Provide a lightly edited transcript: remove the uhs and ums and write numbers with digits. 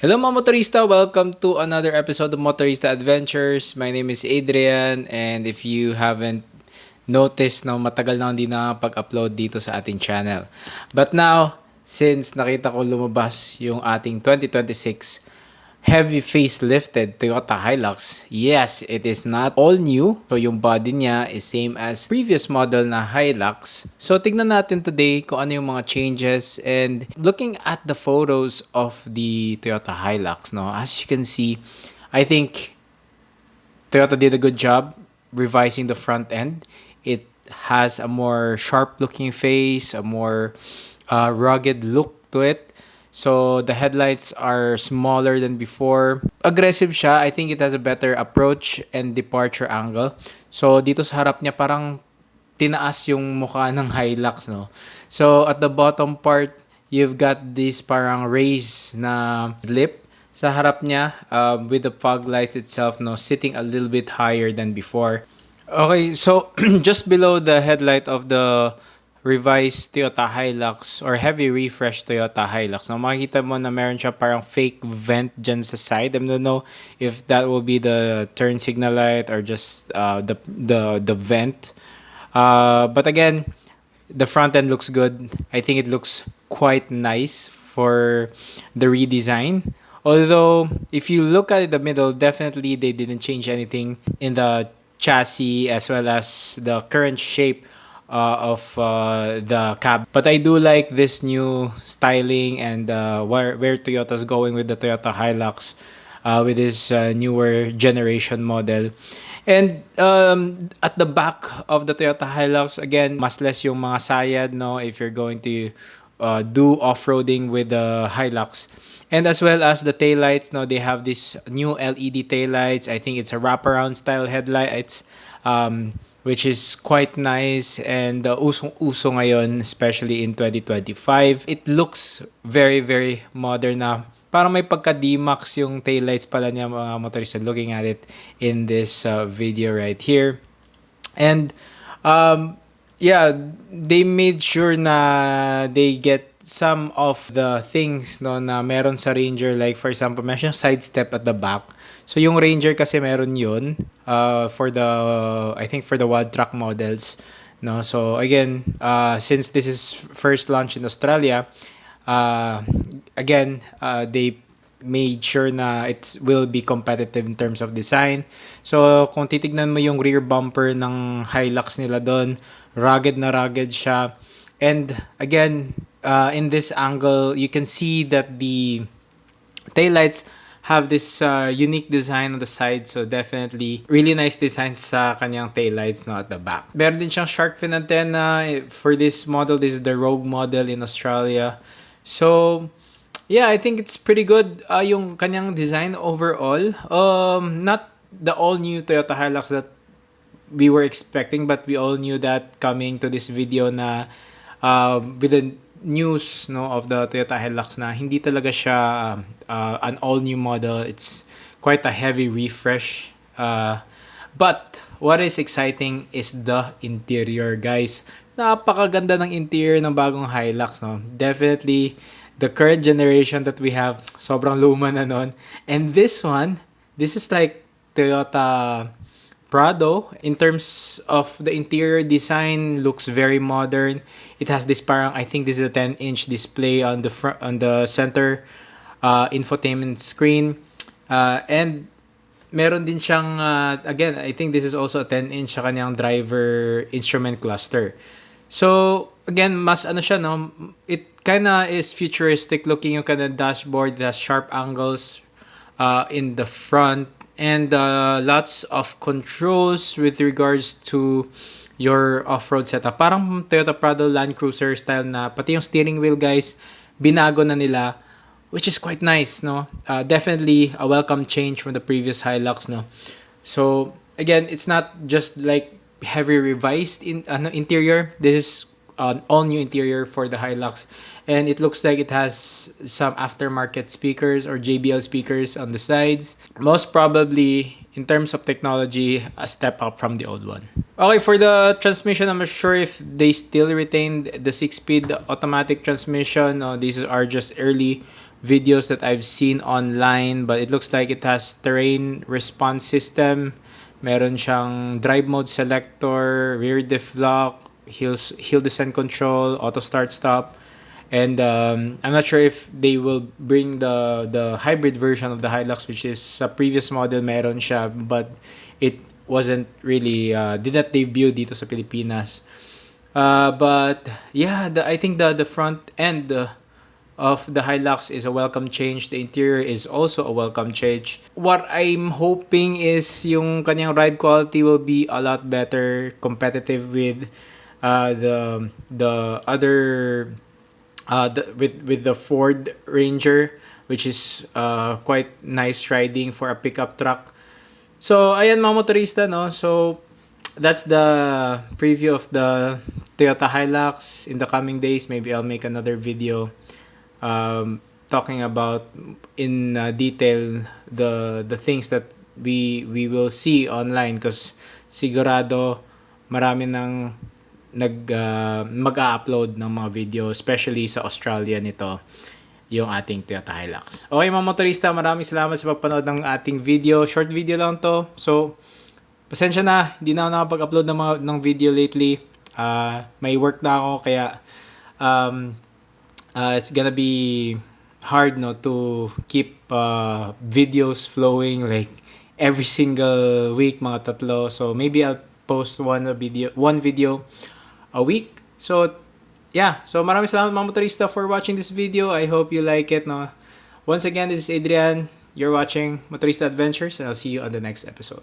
Hello mga motorista! Welcome to another episode of Motorista Adventures. My name is Adrian, and if you haven't noticed, no, matagal na hindi nakapag-upload dito sa ating channel. But now, since nakita ko lumabas yung ating 2026 heavy facelifted Toyota Hilux. Yes, it is not all new. So yung body niya is same as previous model na Hilux. So tignan natin today kung ano yung mga changes, and looking at the photos of the Toyota Hilux, no, as you can see, I think Toyota did a good job revising the front end. It has a more sharp looking face, a more rugged look to it. So the headlights are smaller than before. Aggressive siya. I think it has a better approach and departure angle. So dito sa harap niya parang tinaas yung mukha ng Hilux, no. So at the bottom part, you've got this parang raised na lip sa harap niya, with the fog lights itself, no, sitting a little bit higher than before. Okay, so just below the headlight of the revised Toyota Hilux or heavy refresh Toyota Hilux, no, makikita mo na meron siya parang fake vent dyan sa side. I don't know if that will be the turn signal light or just the vent. But again, the front end looks good. I think it looks quite nice for the redesign. Although, if you look at the middle, definitely they didn't change anything in the chassis as well as the current shape of the cab. But I do like this new styling and where Toyota's going with the Toyota Hilux with this newer generation model. And at the back of the Toyota Hilux, again, mas less yung mga sayad, no, if you're going to do off-roading with the Hilux. And as well as the taillights, no, they have this new LED taillights. I think it's a wraparound style headlights, which is quite nice and usong-uso ngayon, especially in 2025. It looks very, very modern na. Parang may pagka-D-Max yung taillights pala niya, mga motorista, looking at it in this video right here. And yeah, they made sure na they get some of the things, no, na meron sa Ranger. Like for example, meron siyang side step at the back. So yung Ranger kasi meron yun for the, I think for the wad track models, no. So again, since this is first launch in Australia, again, they made sure na it will be competitive in terms of design. So kung titignan mo yung rear bumper ng Hilux nila doon, rugged na rugged siya. And again, in this angle, you can see that the taillights have this unique design on the side. So definitely really nice design sa kanyang taillights, no, at the back. Meron din siyang shark fin antenna for this model. This is the Rogue model in Australia. So yeah, I think it's pretty good yung kanyang design overall. Not the all new Toyota Hilux that we were expecting, but we all knew that coming to this video na with the news, no, of the Toyota Hilux na hindi talaga siya an all new model. It's quite a heavy refresh. But what is exciting is the interior, guys. Napakaganda ng interior ng bagong Hilux, no. Definitely the current generation that we have, sobrang luma na nun. And this one, this is like Toyota Prado. In terms of the interior design, looks very modern. It has this parang, I think this is a 10-inch display on the front, on the center infotainment screen. And meron din siyang, again, I think this is also a 10-inch sa kanyang driver instrument cluster. So, again, mas ano siya, no? It kinda is futuristic looking yung kanyang dashboard. It has sharp angles in the front. And lots of controls with regards to your off-road setup. Parang Toyota Prado Land Cruiser style na pati yung steering wheel, guys, binago na nila, which is quite nice, no? Definitely a welcome change from the previous Hilux, no? So, again, it's not just like heavy revised interior. This is an all-new interior for the Hilux. And it looks like it has some aftermarket speakers or JBL speakers on the sides. Most probably, in terms of technology, a step up from the old one. Okay, for the transmission, I'm not sure if they still retained the 6-speed automatic transmission. These are just early videos that I've seen online, but it looks like it has terrain response system. Meron siyang drive mode selector, rear diff lock, hill descent control, auto start stop. And I'm not sure if they will bring the hybrid version of the Hilux, which is sa previous model meron siya, but it wasn't really did not debut dito sa Pilipinas. But yeah, I think the front end of the Hilux is a welcome change. The interior is also a welcome change. What I'm hoping is yung kanyang ride quality will be a lot better, competitive with the other with the Ford Ranger, which is quite nice riding for a pickup truck. So ayan mga motorista, no. So that's the preview of the Toyota Hilux. In the coming days, maybe I'll make another video talking about in detail the things that we will see online, because sigurado marami nang mag-a-upload ng mga video, especially sa Australia nito, yung ating Toyota Hilux. Okay mga motorista, maraming salamat sa pagpanood ng ating video. Short video lang to. So, pasensya na, hindi na ako nakapag-upload ng video lately. May work na ako, kaya it's gonna be hard, no, to keep videos flowing like every single week, mga tatlo. So maybe I'll post one video a week. So yeah, so maraming salamat mga motorista for watching this video. I hope you like it, no. Once again, this is Adrian. You're watching Motorista Adventures, and I'll see you on the next episode.